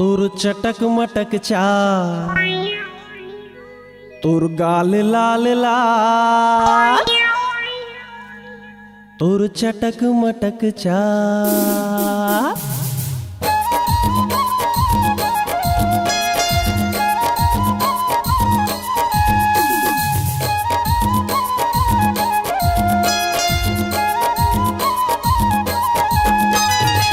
तोर चटक मटक चाल, तोर गाल लाल लाल, तोर चटक मटक चाल।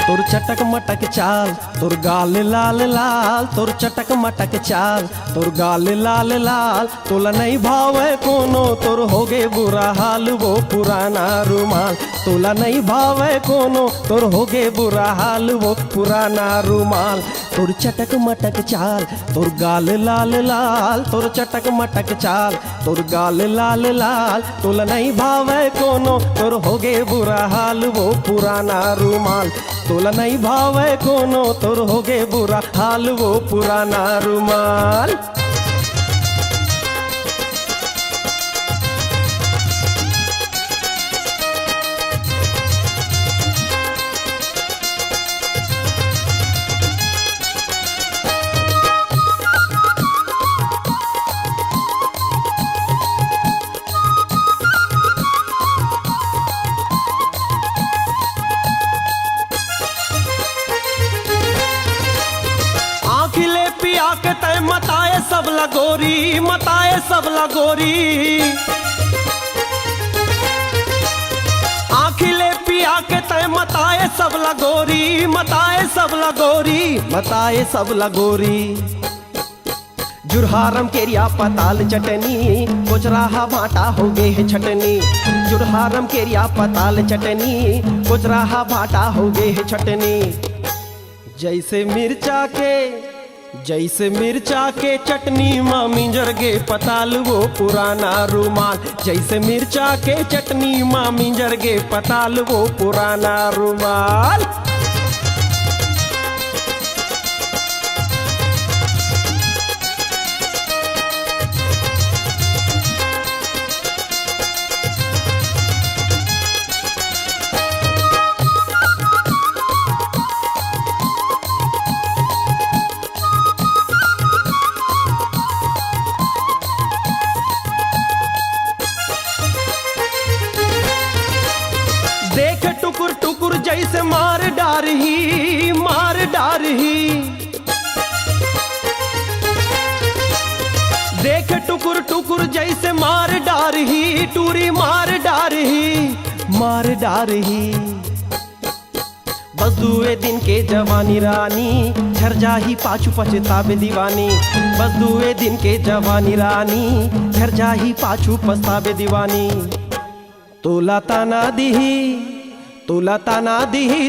तोर चटक मटक चाल, तोर गाल लाल लाल, तोर चटक मटक चाल, तोर गाल लाल लाल। तोला नहीं भावे कोनो, तोर होगे बुरा हाल वो पुराना रुमाल। तोला नहीं भावे कोनो, तोर होगे बुरा हाल वो पुराना रुमाल। तोर चटक मटक चाल, तोर गाल लाल लाल, तोर चटक मटक चाल, तोर गाल लाल लाल। तोला नहीं भावे कोनो, तोर होगे बुरा हाल वो पुराना रुमाल। तोला नहीं भावे कोनो, तोर होगे बुरा हाल वो पुराना रुमाल। के तय मताए सब लगोरी, मताए सब लगोरी। आँखिले पिया के तय मताए सब लगोरी, मताए सब लगोरी, मताए सब लगोरी। जुरहारम केरिया पताल चटनी, कोचराहा भाटा हो गे है छटनी। जुरहारम केरिया पताल चटनी, कोचराहा भाटा हो गे है छटनी। जैसे मिर्चा के चटनी माँ मिंजर गे पताल वो पुराना रुमाल। जैसे मिर्चा के चटनी माँ मिंजर गे पताल वो पुराना रुमाल। देख टुकुर टुकुर जैसे मार डारही, मार डारही। देख टुकुर टुकुर जैसे मार डारही, टूरी मार डारही, मार डारही। बस दुए दिन के जवानी रानी, झर जाही पाछू पछतावे दीवानी। बस दुए दिन के जवानी रानी, झर जाही पाछू पछतावे दीवानी। तोला ताना दिही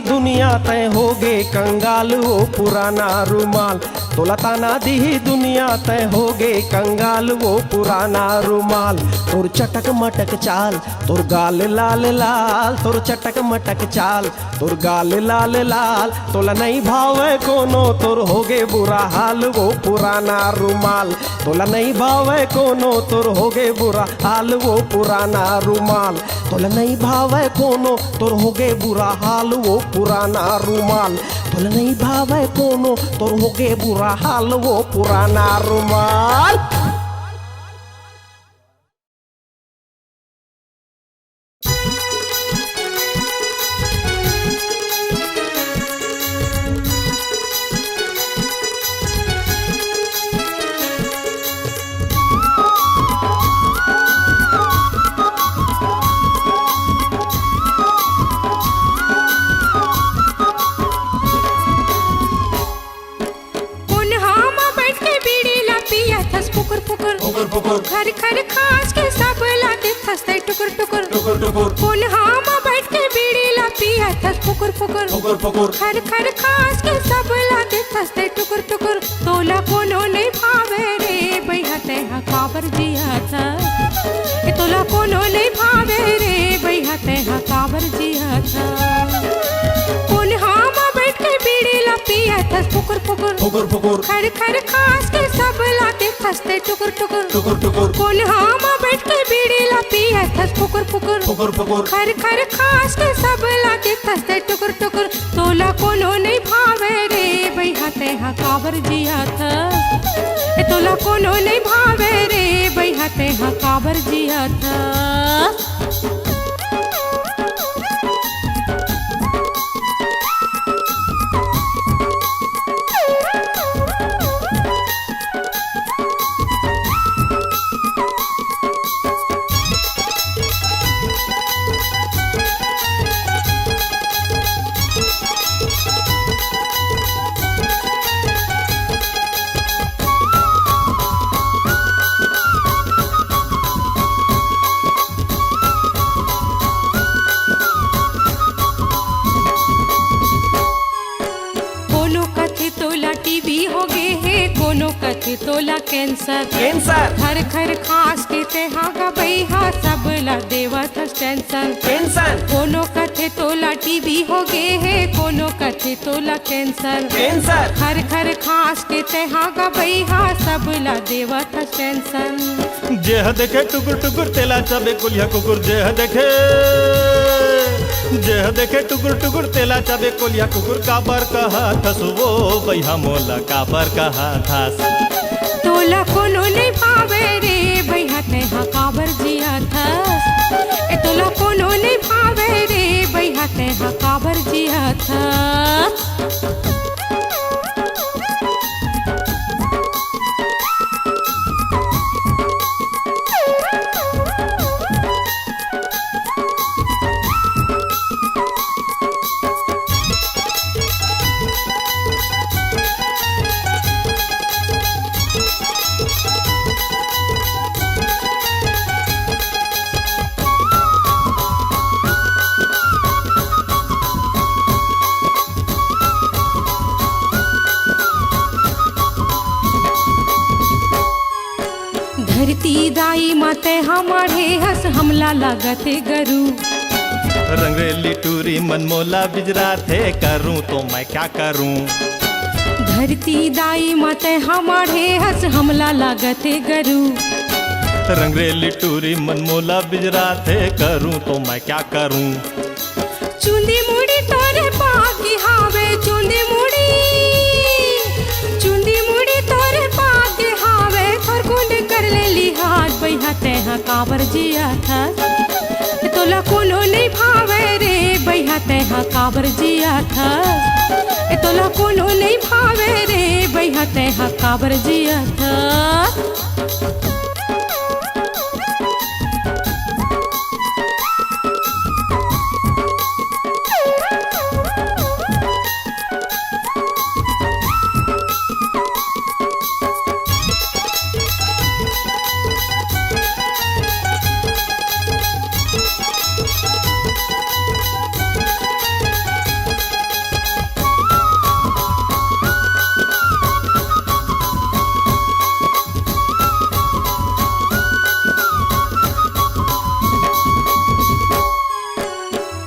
दुनिया तय होगे कंगाल वो पुराना रुमाल। तोला ताना दिही दुनिया तय होगे कंगाल वो पुराना रुमाल। तोर चटक मटक चाल, तोर गाल लाल लाल, तोर चटक मटक चाल, तोर गाल लाल लाल। तोला नहीं भावे कोनो, तोर होगे बुरा हाल वो पुराना रुमाल। तोला नहीं भावे कोनो, तोर होगे बुरा हाल वो पुराना रुमाल। तोला नहीं भावे कोनो, तोर होगे बुरा हाल वो पुराना रुमाल। तोला नहीं भावे कोनो, तोर होगे बुरा हाल वो पुराना रुमाल। खर खर खास के सब लाते थसते टुकुर टुकुर टुकुर टुकुर। कोल्हा में बैठ के बीड़ी ला पिया थस फुकुर फुकुर फुकुर फुकुर। खर खर खास के सब लाते थसते टुकुर टुकुर। तोला कोनो नहीं भावे रे भैया तेहा काबर जिया था। तोला कोनो नहीं भावे रे भैया तेहा काबर जिया था। कोल्हा में बैठ के बीड़ी ला पिया थस फुकुर फुकुर फुकुर फुकुर। खर खर खास के सब लाते थसते टुकुर टुकुर टुकुर टुकुर। कोल्हा में बैठ के बीड़ी ला पिया थस फुकुर फुकुर फुकुर फुकुर खर खर खास के सब लागे थस्ते टुकुर टुकुर तोला कोनो नहीं भावे रे भाई हाथे हा काबर जिया था तोला कोनो नहीं भावे रे भाई हाथे हा काबर जिया था टीबी हो गए है कोनो कथे तोला कैंसर कैंसर खर खर खास के ते हागा बैहा सब ला देवत टेंशन कैंसर कोनो कथे तोला टीबी हो गए है कोनो कथे तोला कैंसर कैंसर खर खर खास के ते हागा बैहा सब ला देवत टेंशन जेह देखे टुकुर टुकुर तेला चाबे कुलिया कुकुर जेह देखे टुकुर टुकुर तेला चाबे कोलिया कुकुर काबर कहा थस वो भैया मोला काबर कहा थस तोला कोनो नहीं भावे रे भैया ते हा काबर जिया थस ए तोला कोनो नहीं भावे रे भैया ते हा काबर जिया थस धरती दाई माते हमारे हंस हमला लागते गरू रंगरेली टूरी मनमोला बिजरा थे करूं तो मैं क्या करूं धरती दाई माते हमारे हंस हमला लागते गरू रंगरेली टूरी मनमोला बिजरा थे करूं तो मैं क्या करूं चुंदी मुड़ी तोरे पाकी हावे चुंदी मुड़ी तोरे पाकी हावे थोर कुंड कर ले लिहाज बैहा ते हा काबर जिया था तोला कोनो नहीं भावे रे बैहा ते हा काबर जिया था तोला कोनो नहीं भावे रे बैहा ते हा काबर जिया था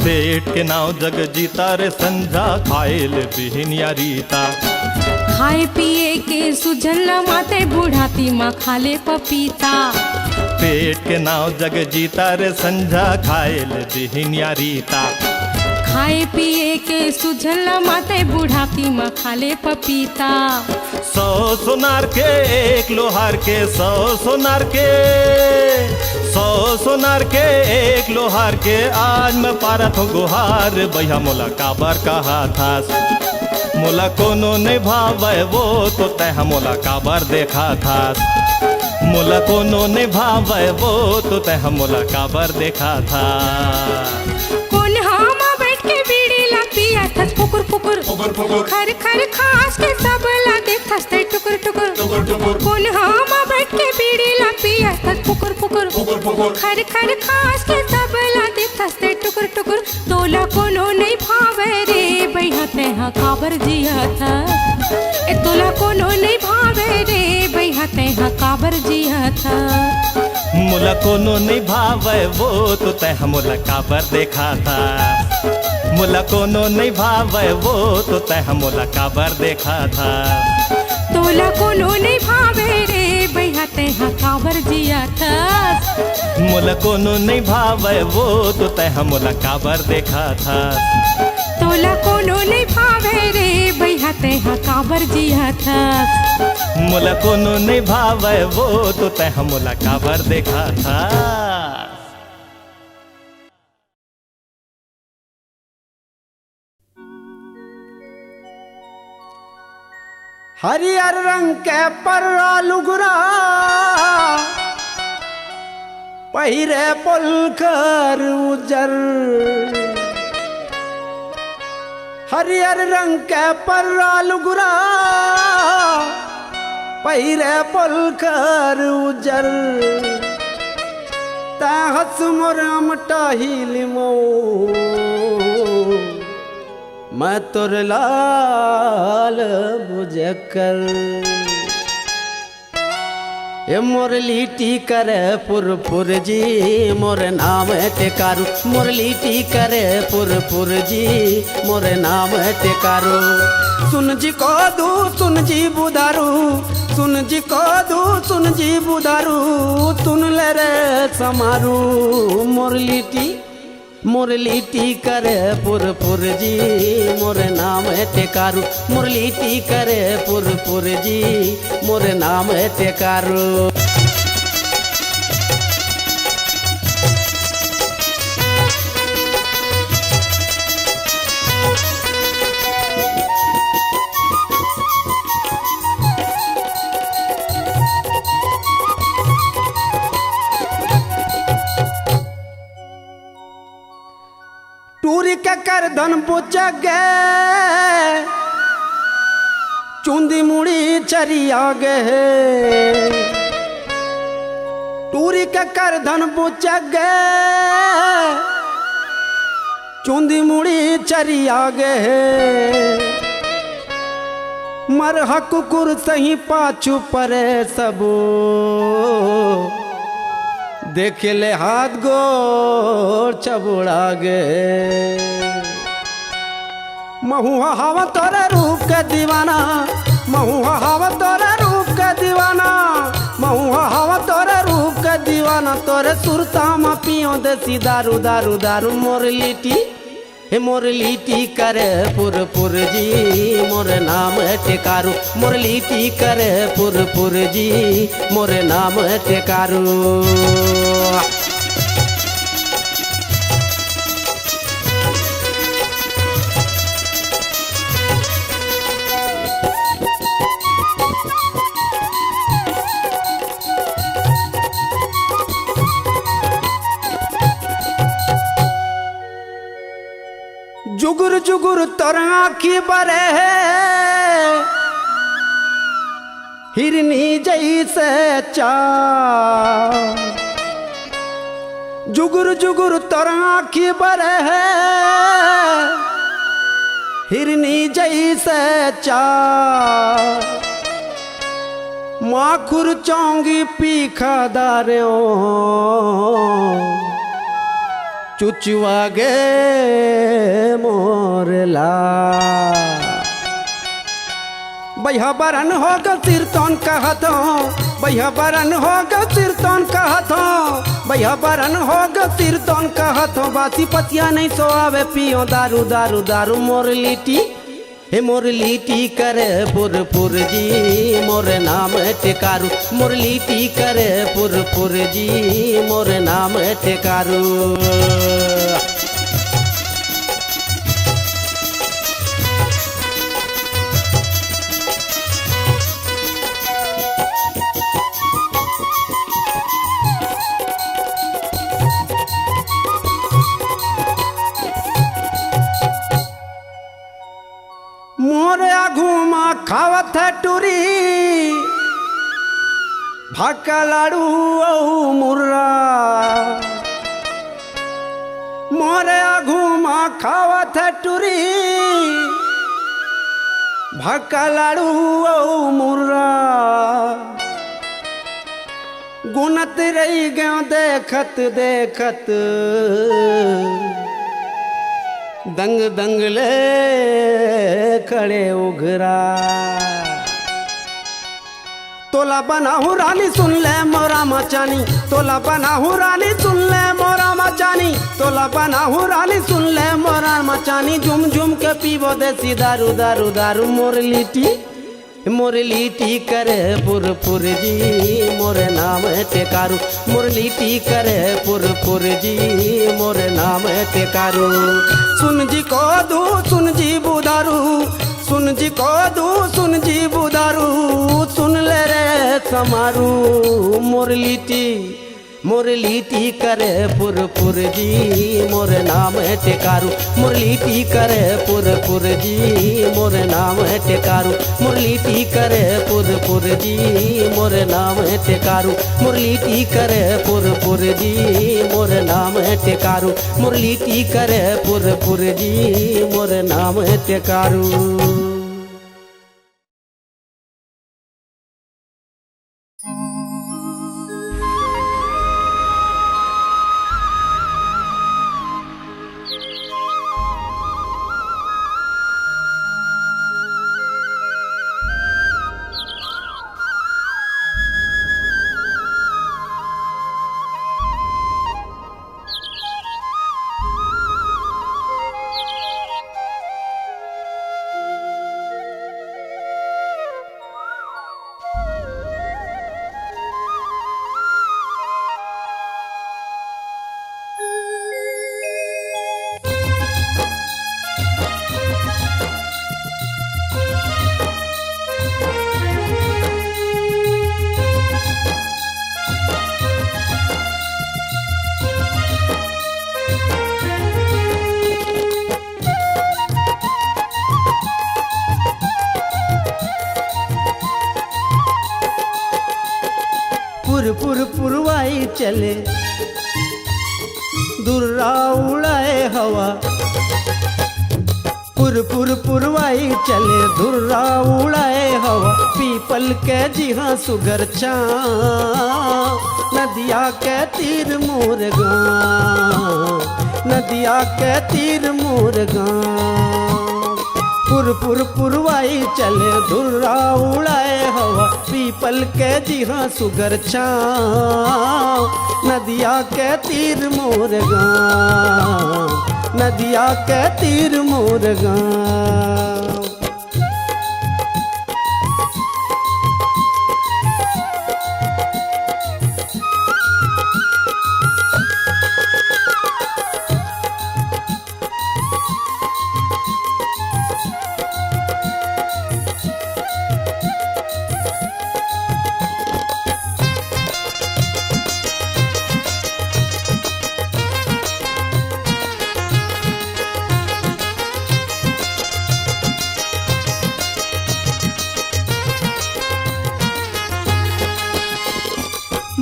पेट के नाव जग जीता रे संझा खाइल बिहनिया रीता खाए पिए के सुझल माते बुढ़ाती माँ खाले पपीता पेट के नाव जग जीता रे संझा खाइल बिहनिया रीता खाए पिए के सुझल माते बुढ़ाती माँ खाले पपीता 100 सोनार के एक लोहार के 100 सोनार के 100 सोनार के एक लोहार के आज मैं पारत हूँ गुहार भैया मोला काबर कहा था मोला कोनो नहीं भावे वो तो तह मोला काबर देखा था मोला कोनो नहीं भावे वो तो तह मोला काबर देखा था कौन हम बैठ के बीड़ी ला पिया था फुकुर फुकुर फुकुर फुकुर खर खर खास के सब ला देखा टुकुर टुकुर टुकुर टुकुर कौन हम बैठ के बीड़ी ला पिया था फुकुर फुकुर फुकुर फुकुर खर खर खास के सब ला देखा टुकुर टुकुर तोला कोनो नहीं भावे रे भैया ते हा काबर जिया था ए तोला कोनो नहीं भावे रे भैया ते हा काबर जिया था मोला कोनो नहीं भावे वो तो तह मोला काबर देखा था मोला कोनो नहीं भावे वो तो तह मोला काबर देखा था तोला कोनो नहीं भावे रे भैया ते तैहा काबर जिया थस मोला कोनो नहीं भावे वो तो तैहा मोला काबर देखा था। तोला कोनो नहीं भावे रे भैया तैहा काबर जिया थस मोला कोनो नहीं भावे वो तो तैहा मोला काबर देखा था। हरियर रंग के पर्रा लुगरा पहिरे पुलकर उजर। हरियर रंग के पर्रा लुगरा पहिरे पुलकर उजर। हस मोरम टाहिलिमो मैं तोर लाल बुझकर। ये मोर लीटी करे पुरपुर जी मोर नाम टेकारू। मोर लीटी करे पुरपुर जी मोर नाम टेकारू। सुन जी को दू सुन जी बुधारू सुन जी को दू सुन जी बुधारू सुन ले रे समारू। मोर लीटी करे पुरपुर जी मोर नाम टेकारू। मोर लीटी करे पुरपुर जी मोर नाम टेकारू। टूरी के कर धन बुझ गए चुंदी मुड़ी चरिया गए। टूरी के कर धन बुझ गए चुंदी मुड़ी चरिया गए। मरहा कुकुर सही पाछू परे सबो देख ले हाथ गोर चबुड़ा गे। महुआ हवा तोरे रूप के दीवाना महुआ हवा तोरे रूप के दीवाना महुआ हवा तोरे रूप के दीवाना। तोरे सुरता में पियो देसी दारू दारू दारू। मोर लीटी करे पुरपुर जी मोर नाम टेकारू। मोर लीटी करे पुरपुर जी मोर नाम टेकारू। जुगुर जुगुर तोर आँखी बरे हिरनी जैसे चाल। जुगुर जुगुर तोर आँखी बरे हिरनी जैसे चाल। माखुर चौंगी पीखा दारो चुचुआ गे मोरला। भैया बरन हो ग तीर्थन कहत भैया बरन हो ग तीर्थन कहत भैया बरन हो ग तीर्थन कहत। बासी पतिया नहीं सोआवे पियो दारू दारू दारू। मोर लीटी करे पुरपुर जी मोर नाम टेकारू। मोर लीटी करे पुरपुर जी मोर नाम टेकारू। मोरे घूमा खावत है टूरी भाका लाड़ू मुर्रा। मोरे घूमा खावत है टूरी भाका लाड़ू मुर्रा। गुनत रही गयो देखत देखत दंग दंग ले खड़े उघरा। तो तोला बनाहू रानी सुन ले मोरा मचानी, तोला बनाहू रानी सुन ले मोरा मचानी, तोला बनाहू रानी सुन ले मोरा मचानी। झुम झुम के पीबो देसी दारू दारू दारू मोर लिट्टी करे पुर पुर जी मोर नाम टेकारू, मोर लिट्टी करे पुर पुर जी मोर नाम टेकारू। सुन जी को दू सुन जी बुधारू, सुन जी को दू सुन जी बुधारू, सुन ले रे समारू मोर लिट्टी करे पुर पुर जी मोर नाम टेकारू, मोर लिट्टी करे पुर पुर जी मोर नाम टेकारू, मोर लिट्टी करे पुर पुर जी मोर नाम टेकारू, मोर लिट्टी करे पुर पुर जी मोर नाम टेकारू, मोर लिट्टी करे पुर पुर जी मोर नाम टेकारू। पुरवाई चले दुर्रा उड़ाए हवा, पुरवाई चले दुर्रा उड़ाए हवा। पीपल के जी हाँ सुगर छाँव, नदिया के तीर मोर गाँव, नदिया के तीर मोर गाँव। पुरवाई चले दुर्रा उड़ाए हवा, पीपल के जी हाँ सुगर छाँव, नदिया के तीर मोर गाँव, नदिया के तीर मोर गाँव।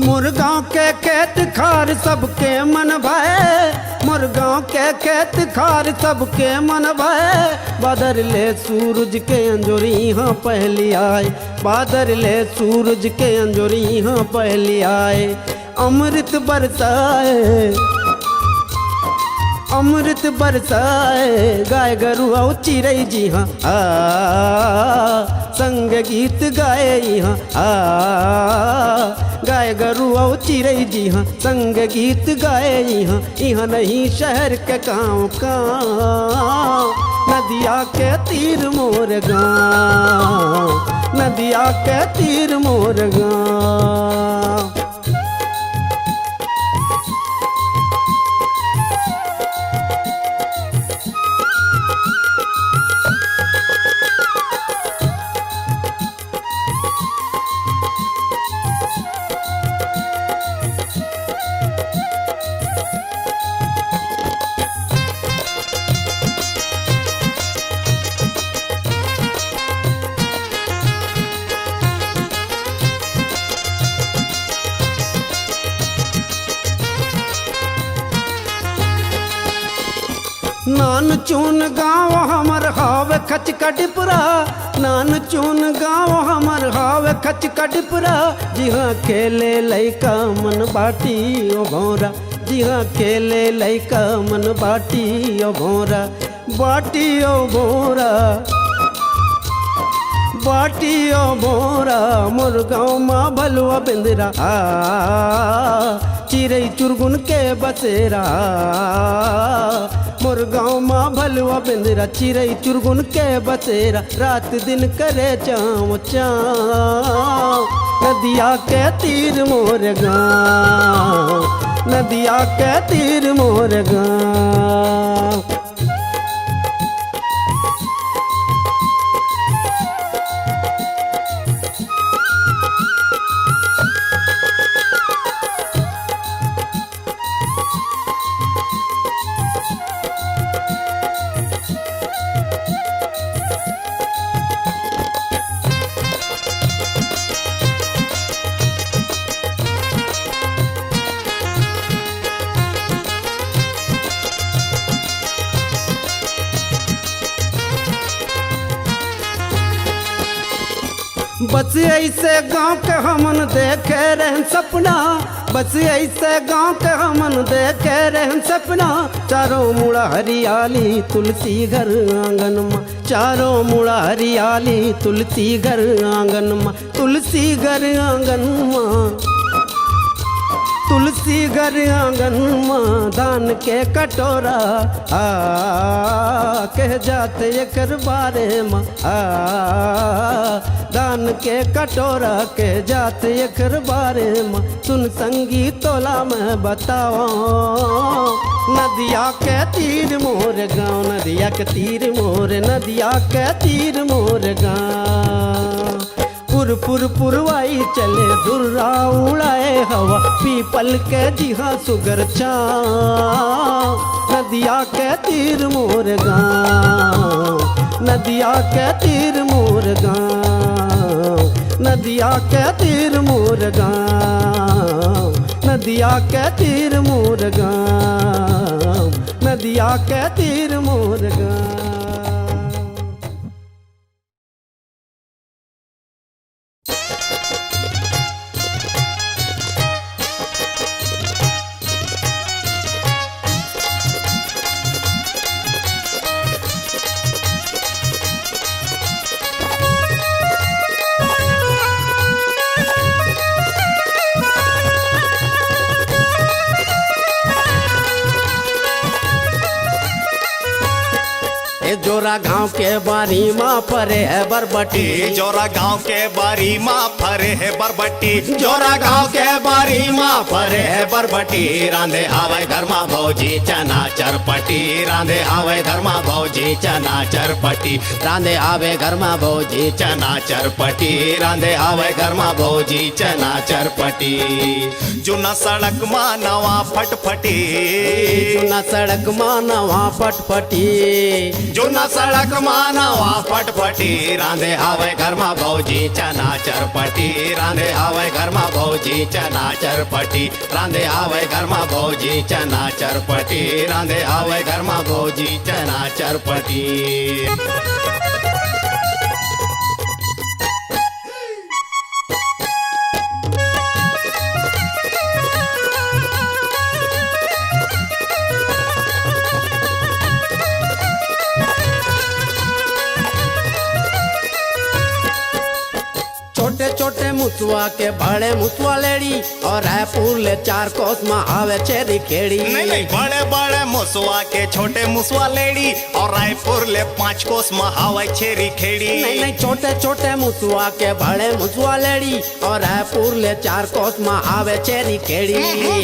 मुर्गांव के खेत खार सबके मन भय, मुर्गांव के खेत खार सबके मन भय। बादर ले सूरज के अंजोरी हाँ पहली आए, बादर ले सूरज के अंजोरी हाँ पहली आए। अमृत बरसाए, अमृत बरसाए, गाय गरु और चिड़ै जी हाँ संग गीत गाए यहाँ गाय गरु और चिड़ै जी हाँ संग गीत गाए यहाँ। यहाँ नहीं शहर के गाँव गाँव, नदिया के तीर मोर गाँव, नदिया के तीर मोर गाँव। नान चून गाँव हमर हाव खच कटिपुरा, नान चून गाँव हमर हाव खच कटिपुरा। जी हाँ खेले लैका मन बाटी ओ भौरा, जी हाँ खेले लैका मन बाटी ओ भौरा, बाटी ओ भौरा, बाटियो मोरा मुर्गाँव माँ भलुआ बिंदरा चिरई चुरगुन के बसेरा मुर्गाँव माँ भलुआ बिंदरा चिरई चुरगुन के बसेरा रात दिन करे चाँव चाँव नदिया के तीर मोर गाँव नदिया के तीर मोर गाँव बस ऐसे गांव के हमन देखे रहन सपना बस ऐसे गांव के हमन देखे रहन सपना चारों मुड़ा हरियाली तुलसी घर आंगन माँ चारों मुड़ा हरियाली तुलसी घर आंगन माँ तुलसी घर आंगन माँ तुलसी घर आंगन माँ दान के कटोरा कह जाते एकर बारे माँ दान के कटोरा कह जाते एकर बारे माँ सुन संगी तोला में बताओ नदिया के तीर मोर गाँव नदिया के तीर मोर नदिया के तीर मोर गाँव पुर पुरवाई चले दुर्रा उड़ाए हवा पीपल के जिहा सुगर छाँव नदिया के तीर मोर गाँव नदिया के तीर मोर गाँव नदिया के तीर मोर गाँव नदिया के तीर मोर गाँव नदिया के तीर मोर गाँव जोरा गांव के बारी माँ फरे है बरबटी जोरा गांव के बारी माँ फरे है बरबट्टी जोरा गांव के बारी माँ फरे है बरबटी रांधे आवे घर माँ भौजी चना चरपटी रांधे आवे घर माँ भौजी चना चरपटी रांधे आवे घर माँ भौजी चना चरपटी रांधे आवे घर माँ भौजी चना चरपटी जुना सड़क माँ नवा फटफटी जुना सड़क माँ नवा फटफटी जुना सड़क माँ नवा फटफटी रांधे आवे घर माँ भौजी चना चरपटी रांधे आवे घर माँ भौजी चना चरपटी रांधे आवे घर माँ भौजी चना चरपटी रांधे आवे घर माँ भौजी चना चरपटी छोटे छोटे मुसवा के बड़े मुसवा लेडी और रायपुर ले 4 कोस में आवे चेरी खेड़ी नहीं नहीं बड़े बड़े मुसवा के छोटे मुसवा लेडी और रायपुर ले 5 कोस में आवे चेरी खेड़ी नहीं नहीं छोटे छोटे मुसवा के बड़े मुसवा लेडी और रायपुर ले 4 कोस में आवे चेरी खेड़ी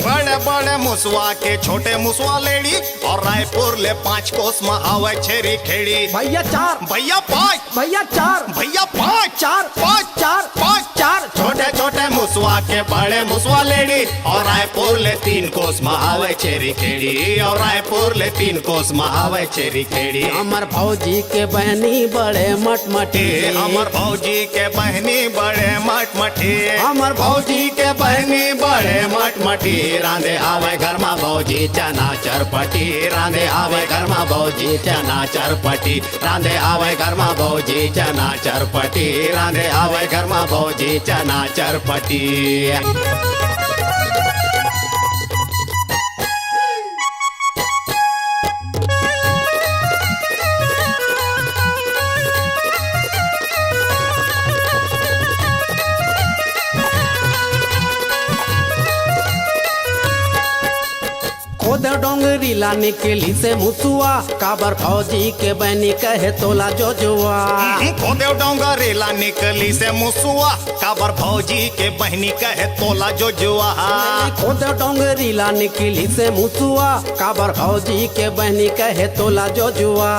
बड़े बड़े मुसवा के छोटे मुसवा लेडी और रायपुर ले 5 कोस में आवे चेरी खेड़ी भैया 4 भैया 5 भैया 4 भैया 5 4 5 4 5 4 छोटे छोटे मुसवा के बड़े मुसवा लेडी और रायपुर ले 3 कोस में आवे चेरी खेड़ी और रायपुर ले 3 कोस में आवे चेरी खेड़ी अमर भौजी के बहनी बड़े मटमटी अमर भौजी के बहनी बड़े मटमटी अमर भौजी के बहनी बड़े मटमटी रांधे आवे घर माँ भौजी चना चरपटी रांधे आवे घर माँ भौजी चना चरपटी रांधे आवे घर माँ भौजी चना चरपटी रांधे आवे घर माँ भौजी चना चरपटी रीला निकली से मुसुआ काबर फौजी के बहनी कहे तोला जो जुआ खोदेव डोंगरेला निकली से मुसुआ काबर भौजी के बहनी कहे तोला जो जुआ खुद डोंगरीला निकली से मुसुआ काबर फौजी के बहनी कहे तोला जो जुआ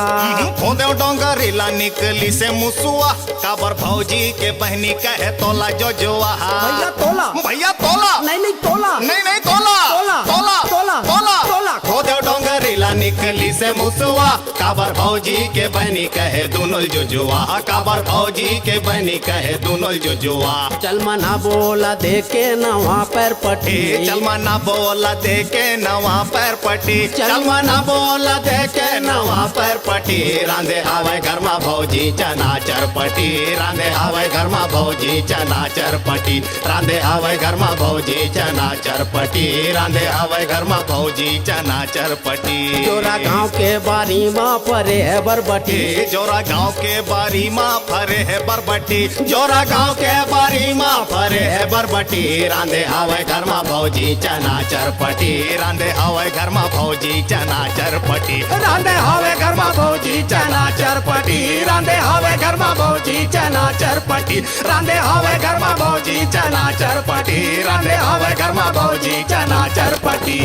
खोदेव डोंगरेला निकली से मुसुआ काबर भौजी के बहनी कहे तोला जो जुआ भैया तोला भैया तोला नहीं तोला नहीं तोला तोला तोला तोला तोला तोला खोदेव डोंगरेला निकली से मुसुआ काबर भौजी के बहनी कहे दुनुल जो जुआ काबर भौजी के बहनी कहे दुनुल जो जुआ चल मना बोला देखे नवा पैर पटी चल मना बोला देखे नवा पैर पटी चल मना बोला देखे नवा पैर पटी रांधे आवे घर में भौजी चना चरपटी रांधे आवे घर में भौजी चना चरपटी रांधे आवे घर में भौजी चना चरपटी रांधे आवे घर में भौजी चना चरपटी जोरा गांव के बारी माँ परे है बरबटी जोरा गांव के बारी माँ फरे है बरबटी जोरा गांव के बारी माँ फरे है बरबटी रांधे आवे घर में भौजी चना चरपटी रांधे आवे घर में भौजी चना चरपटी रांधे आवे घर में भौजी चना चरपटी रांधे आवे घर में भौजी चना चरपटी रांधे आवे घर में भौजी चना चरपटी रांधे आवे घर में भौजी चना चरपटी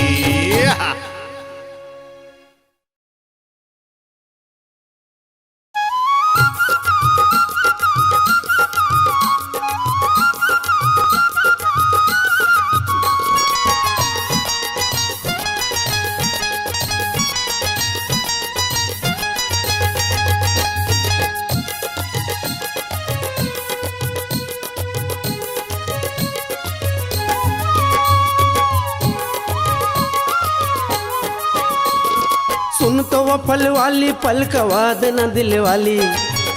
सुन तो वो फल वाली पल कवाद न दिल वाली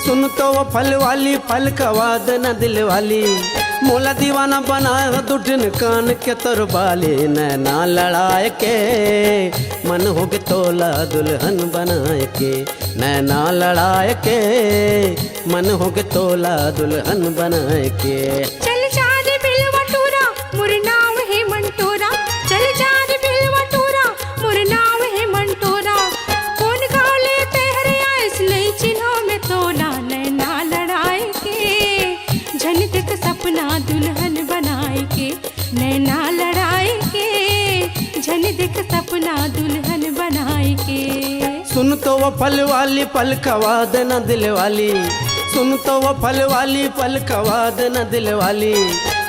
सुन तो वो फल वाली पल कवाद न दिल वाली मोला दीवाना बनाए दुठन कान के तोर बाली नैना लड़ाए के मन हो के तोला दुल्हन बनाए के नैना लड़ाए के मन हो के तोला दुल्हन बनाए के चल जा रे बिलवा टूरा मोर नाम है मंटोरा चल जा रे बिलवा टूरा मोर नाम है मंटोरा कौन गाँव ले तेहरे आइस नहीं चिन्हो में तोला नैना लड़ाए के झन तक सपना दुल्हन बनाए के नैना लड़ाए के झन तक सपना दुल्हन बनाए के सुन तो वो फल वाली पल कवाद न दिल वाली सुन तो वो फल वाली पल कवाद न दिल वाली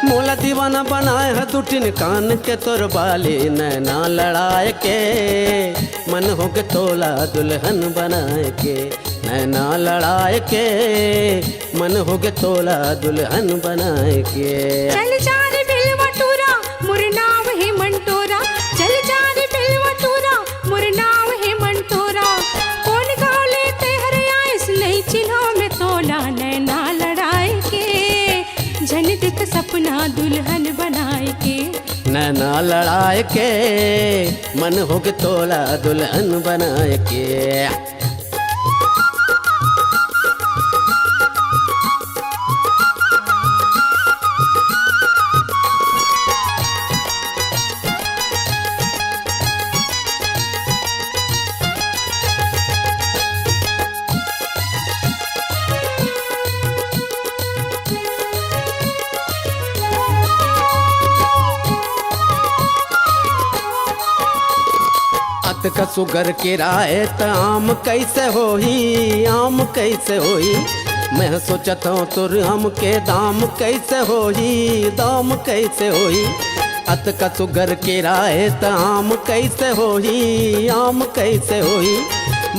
मोला दीवाना बनाए है दुटिन कान के तोर बाली नैना लड़ाए के मन हो के तोला दुल्हन बनाए के नैना लड़ाए के मन हो के तोला दुल्हन बनाए के चल जा रे बिलवा टूरा मोर नाम है मंटोरा चल जा रे बिलवा टूरा मोर नाम है मंटोरा कौन गाँव ले तेहरे आइस नहीं चिन्हो में तोला नैना लड़ाए के झन दिख सपना दुल्हन बनाए के नैना लड़ाए के मन हो के तोला दुल्हन बनाए के का सुगर के राय त आम कैसे होही आम कैसे होही मैं सोचता हूँ तुर आम के दाम कैसे होही दाम कैसे होही अत का सुगर के राय त आम कैसे होही आम कैसे होही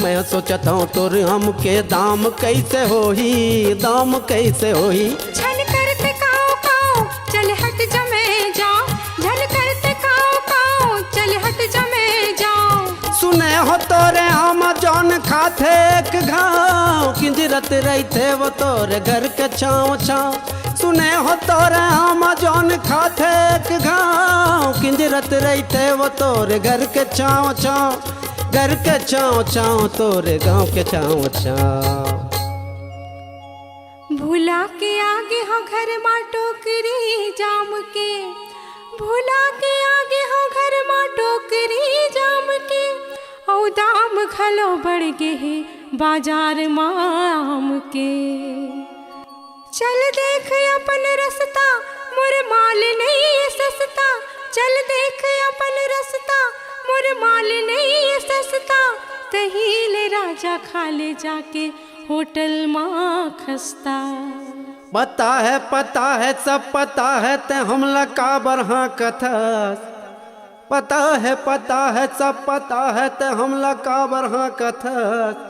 मैं सोचता हूँ तुर आम के दाम कैसे होही दाम कैसे होही झन करते काओ काओ चल हट जमे जाओ झन करते काओ काओ चल हट जमे जाओ सुने हो तोरे आम जौन खाथे एक घाव किंजरत रहते वो तोरे घर के छाँव छाँव सुने हो तोरे आम जौन खाथे एक घाव किंजरत रहते वो तोरे घर के छाँव छाँव घर के छाँव छाँव तोरे गाँव के छाँव छाँव भूला के आगे हो घर मा टोकरी जाम के भूला के आगे हो घर मा टोकरी जाम के औ दाम घलो बढ़ गे हे बाजार माम के। चल देख अपन रस्ता मोर माल नहीं है सस्ता, चल देख अपन रस्ता मोर माल नहीं है सस्ता, तहीले राजा खा ले जाके होटल माँ खस्ता। पता है सब पता है ते हमला का बरहा कथस, पता है सब पता है ते हमला का बरहा कथस।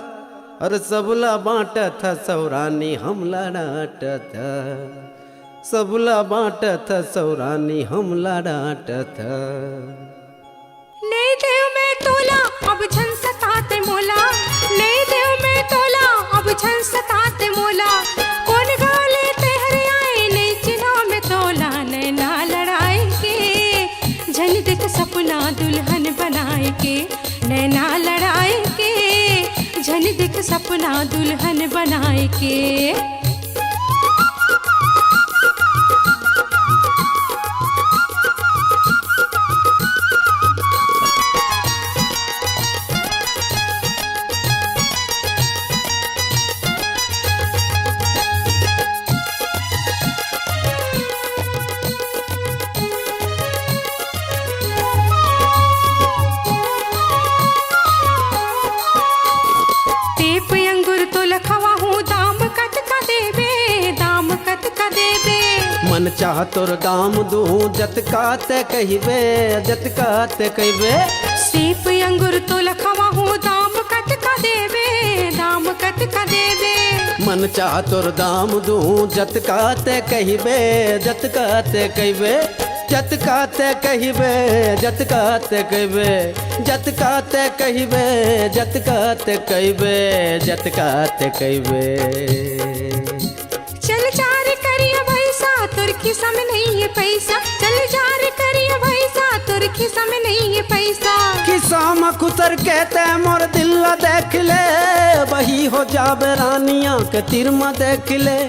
अरे सबला बाँटत सौरानी हमला डांटत, सबला बाँटत सौरानी हमला डांटत। नहीं देव में तोला अब झन सताते मोला, नहीं देव में तोला अब झन सताते मोला। कौन गाले तेहरे आए नहीं चिन्हा में तोला, नैना लड़ाई के झन देख सपना दुल्हन बनाए के, नैना लड़ाई के झन देख सपना दुल्हन बनाए के। मन चाह तोर दाम दू जतका ते कहिबे, जतका ते कहिबे। सेब अंगूर तो लखवा हूँ दाम कत का देवे, दाम कत का देवे। मन चाह तोर दाम दू जतका ते कहिबे, जतका ते कहिबे। जतका ते कहिबे, जतका ते कहिबे, जतका ते कहिबे, जतका ते कहिबे, जतका ते कहिबे। चल चार करिए भैसा तोर खिसा में नहीं है पैसा, चल चार करिए भैसा तोर खिसा में नहीं है पैसा। किसा में खुसर कहते मोर दिल देख ले, वही हो जाबे रानिया के तीर में देख ले।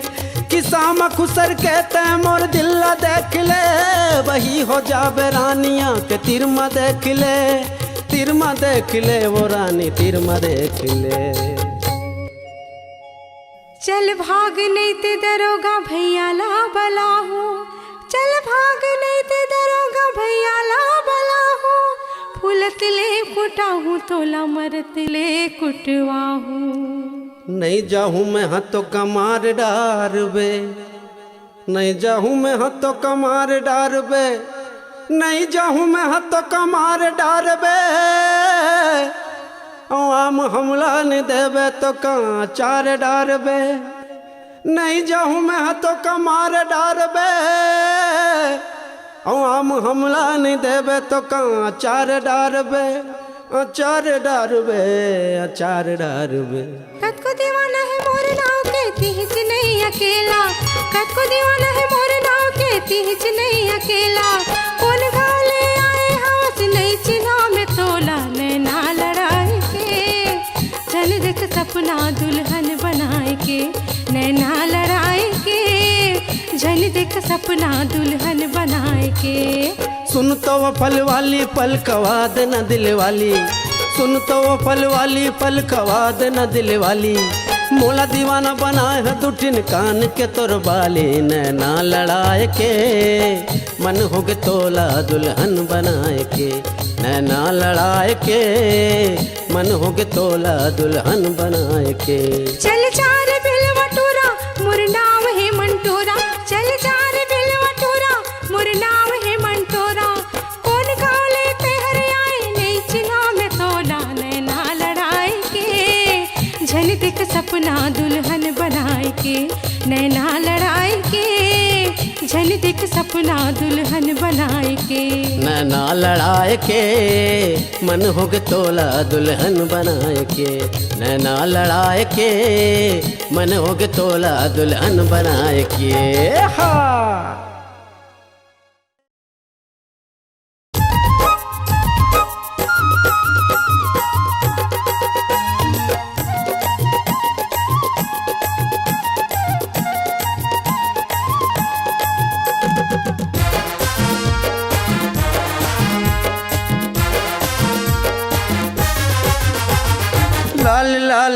किसा में खुसर कहते मोर दिल देख ले, वही हो जाबे रानिया के तीर में देख ले, तीर में देख ले वो रानी तीर में देख ले। चल भाग नहीं ते दरोगा भैया ला बला हो, चल भाग नहीं ते दरोगा भैया ला बला हो। फूलत ले कुटा हूँ तोला मरत ले कुटवा हूँ। नहीं जाहूँ मैं हाथों कमार डारबे, नहीं जाहूँ मैं हाथों कमार डारबे, नहीं जाहूँ मैं हाथों कमार डारबे। आम हमला नहीं देवे तो कहाँ चार डारबे, नहीं जाहूँ मैं हाथों कमार डारबे। आम हमला नहीं देवे तो कहाँ चार डारबे, चार डारबे, चार डारबे। कत को दीवाना है मोर नाव के तीज नहीं अकेला, कत को दीवाना है मोर नाव के तीज नहीं अकेला। कौन गाले आए हाथ नहीं चिन्हा में तोला, नैना लड़ाई के चल देख सपना दुल्हन बनाए के, नैना लड़ाई के झन देख सपना दुल्हन बनाए के। सुन तो वो फल वाली पल कवाद न दिल वाली, सुन तो वो फल वाली पल कवाद न दिल वाली। मोला दीवाना बनाए है दुटिन कान के तोर बाली, नैना लड़ाए के मन हो गे तोला दुल्हन बनाए के, नैना लड़ाए के मन हो गे तोला दुल्हन बनाए के। चल चार बिलवा टूरा मोर नाम है मंटोरा, चल चार बिलवा टूरा मोर नाम है मंटोरा। कौन गाले तेहरे आए नहीं चिन्हा में तोला, नैना लड़ाई के झन देख सपना दुल्हन बनाए के, नैना लड़ाई के झन देख सपना दुल्हन बनाए के। नैना लड़ाए के मन हो गे तोला दुल्हन बनाए के, नैना लड़ाए के मन हो गे तोला दुल्हन बनाए के। हा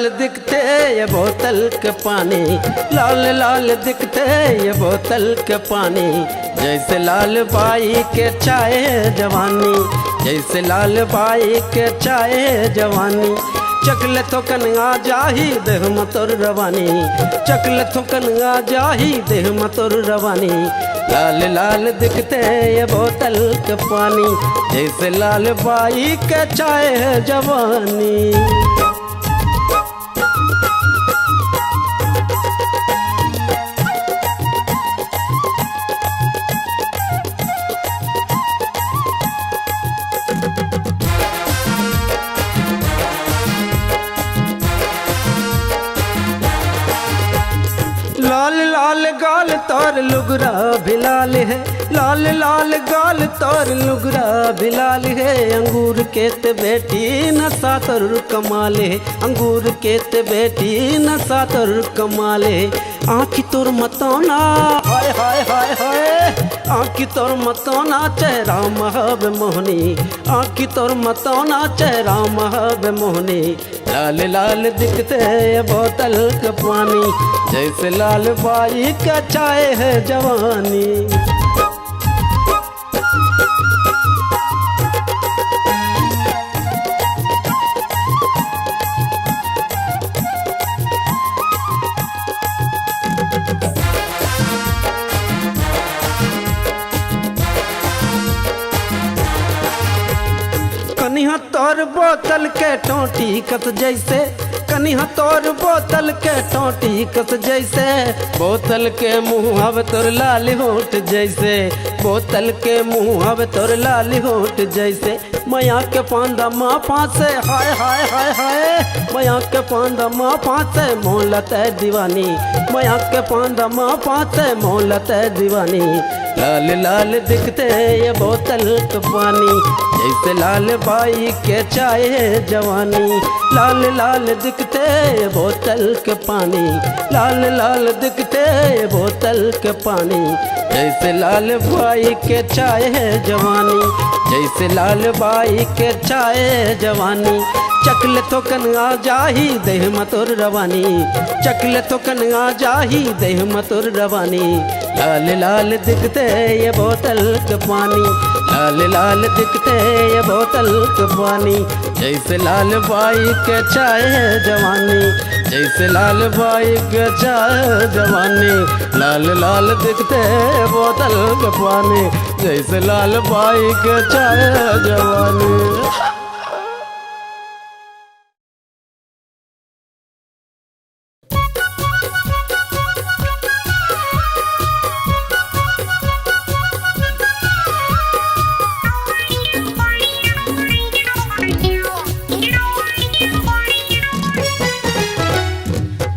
लाल दिखते ये बोतल के पानी, लाल लाल दिखते ये बोतल के पानी। जैसे लाल बाई के चाय जवानी, जैसे लाल बाई के चाय जवानी। चकले तो कन्या जाही देह मतोर रवानी, चकले तो कन्या जाही देह मतोर रवानी। लाल लाल दिखते ये बोतल के पानी, जैसे लाल बाई के चाय जवानी। लाल लाल गाल तोर लुगरा भी लाल है, लाल लाल गाल तोर लुगरा भी लाल है। अंगूर के ते बेटी नशा तोर कमाल है, अंगूर के ते बेटी नशा तोर कमाल है। आँखी तोर मतौना हाय हाय हाय हाय, आँखी तोर मतौना चेहरा महब मोहनी, आँखी तोर मतौना चेहरा महब मोहनी। लाल लाल दिखते बोतल का पानी, जैसे लाल बाई का चाय है जवानी। कनिहा तोर बोतल के टोटी कस जैसे, कनिहा तोर बोतल के टोटी कस जैसे। बोतल के मुँह अब तोर लाल होठ जैसे, बोतल के मुँह अब तोर लाल होठ जैसे। मैया के पांदा माँ पासे हाय हाय हाय हाय, मैया के पांदा माँ पासे मोहलत है दीवानी, मैया के पांदा माँ पासे मोहलत है दीवानी। लाल लाल दिखते ये बोतल का पानी, जैसे लाल बाई के चाय है जवानी। लाल लाल दिखते ये बोतल के पानी, लाल लाल दिखते ये बोतल के पानी। जैसे लाल बाई के चाय है जवानी, जैसे लाल बाई के चाय है जवानी। चकले तो कन्या जाही देह मतोर रवानी, चकले तो कन्या जाही देह मतोर रवानी। लाल लाल दिखते ये बोतल के पानी, लाल लाल दिखते ये बोतल के पानी। जैसे लाल बाई के चाय है जवानी, जैसे लाल बाई के चाय है जवानी। लाल लाल दिखते बोतल के पानी, जैसे लाल बाई के चाय है जवानी।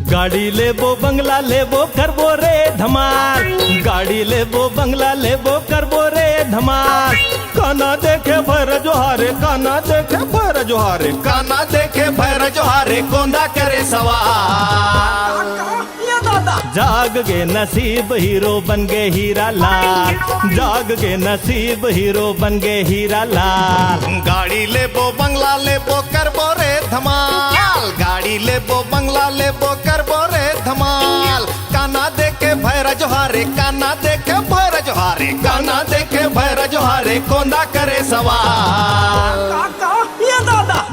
गाड़ी लेबो बंगला लेबो करबो रे धमाल, गाड़ी लेबो बंगला लेबो करबो रे धमाल। काना देखे भैर जोहारे, काना देखे भैर जोहारे, काना देखे भैर जोहारे, कोंदा करे सवाल। जाग गे नसीब हीरो बन गे हीरा लाल, जाग गे नसीब हीरो बन गे हीरा लाल। गाड़ी लेबो बंगला लेबो करबो रे धमाल, गाड़ी लेबो बंगला लेबो करबो रे धमाल। काना देखे भैर जोहारे, काना देखे भैर जोहारे, काना देखे भैर जोहारे, कोंदा करे सवाल।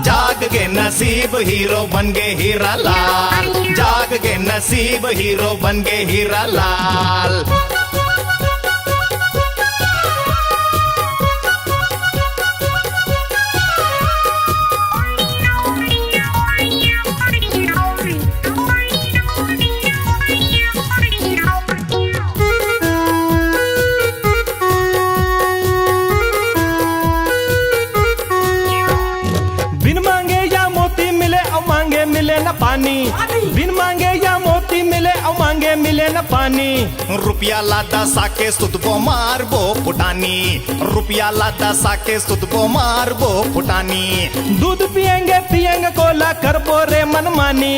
जाग गे नसीब हीरो बन गे हीरा लाल, जाग गे नसीब हीरो बन गे हीरा लाल। बिन मांगे या मोती मिले मिले और मांगे मिले न पानी। रुपया लादा साके सुतबो मारबो फुटानी, रुपया लादा साके सुतबो मारबो फुटानी। दूध पिएंगे पिएंगे कोला करबो रे मनमानी,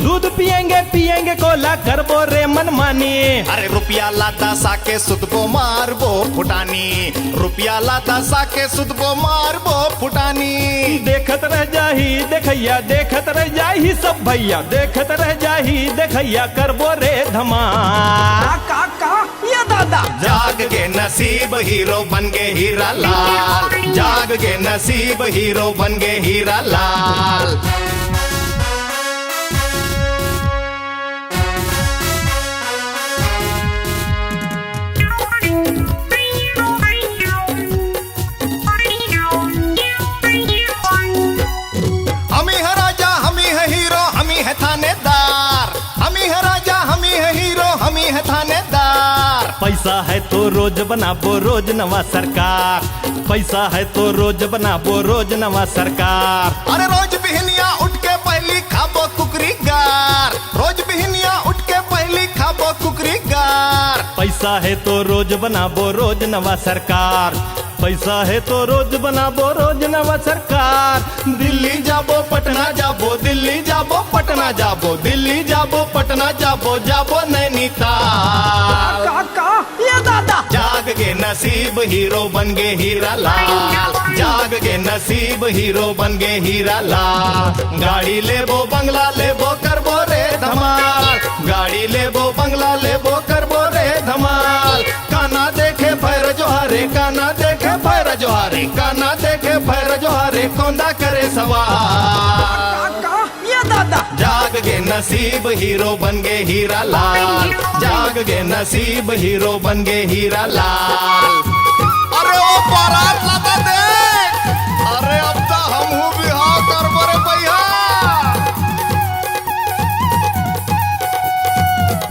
दूध पिएंगे पिएंगे कोला करबो रे मनमानी। अरे रुपया लादा साके सुतबो मारबो फुटानी, रुपया लादा साके सुतबो मारबो फुटानी। देखत रह जाही देखैया देखत रह जाही सब भैया, देखत रह जाही देखैया करबो रे धमाल। का ये दादा जाग के नसीब हीरो बन गए हीरा लाल, जाग के नसीब हीरो बन गए हीरा लाल। हम ही है राजा हम ही है हीरो हम ही है थानेदार, हम ही है राजा हम ही है हीरो हम ही है थानेदार। पैसा है तो रोज बनाबो रोज नवा सरकार, पैसा है तो रोज बनाबो रोज नवा सरकार। अरे रोज बिहनिया उठ के पहली खाबो कुकरी गार, रोज बिहनिया उठ के पहली खाबो कुकरी गार। पैसा है तो रोज बनाबो रोज नवा सरकार, पैसा है तो रोज बनाबो रोज नवा सरकार। दिल्ली जाबो पटना जाबो, दिल्ली जाबो पटना जाबो, दिल्ली जाबो पटना जाबो, जाबो नैनीताल। का ये दादा जाग के नसीब हीरो बन गए हीरा लाल, जाग के नसीब हीरो बन गए हीरा लाल। गाड़ी लेबो बंगला लेबो करबो रे धमाल, गाड़ी लेबो बंगला लेबो करबो रे धमाल। काना देखे भैर जोहारे, काना देखे भैर जोहारे, काना देखे भैर जोहारे, कौंदा करे सवाल। का ये दादा जाग के नसीब हीरो बन गए हीरा लाल, जाग के नसीब हीरो बन गए हीरा लाल। अरे ओ बारात लगा दे, अरे अब तो हम हूँ बिहार करबो रे भैया।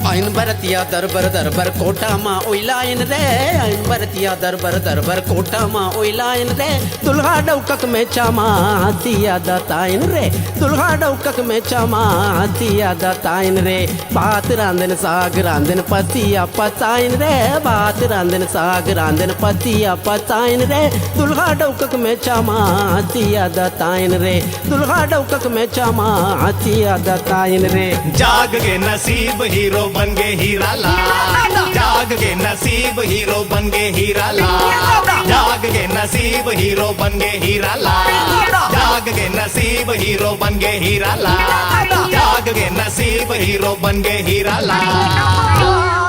आइन बरतिया दरबर दरबर कोटा मा ओइलाइन रे, आइन बरतिया दरबर दरबर कोटा मा ओइलाइन रे। दुल्हा डौकक में चामा दिया दताइन रे, दुल्हा डौकक में चामा दिया दताइन रे। भात रांधन साग रांधन पतिया पताइन रे, भात रांधन साग रांधन पतिया पताइन रे। दुल्हा डौकक में चामा दिया दताइन रे, दुल्हा डौकक में चामा दिया दताइन रे। जाग के नसीब हीरो बन गए हीरा लाल, जाग के नसीब हीरो बन गए हीरा लाल, जाग के नसीब हीरो बन गए हीरा लाल, जाग के नसीब हीरो बन गए हीरा लाल, जाग के नसीब हीरो बन गए हीरा लाल।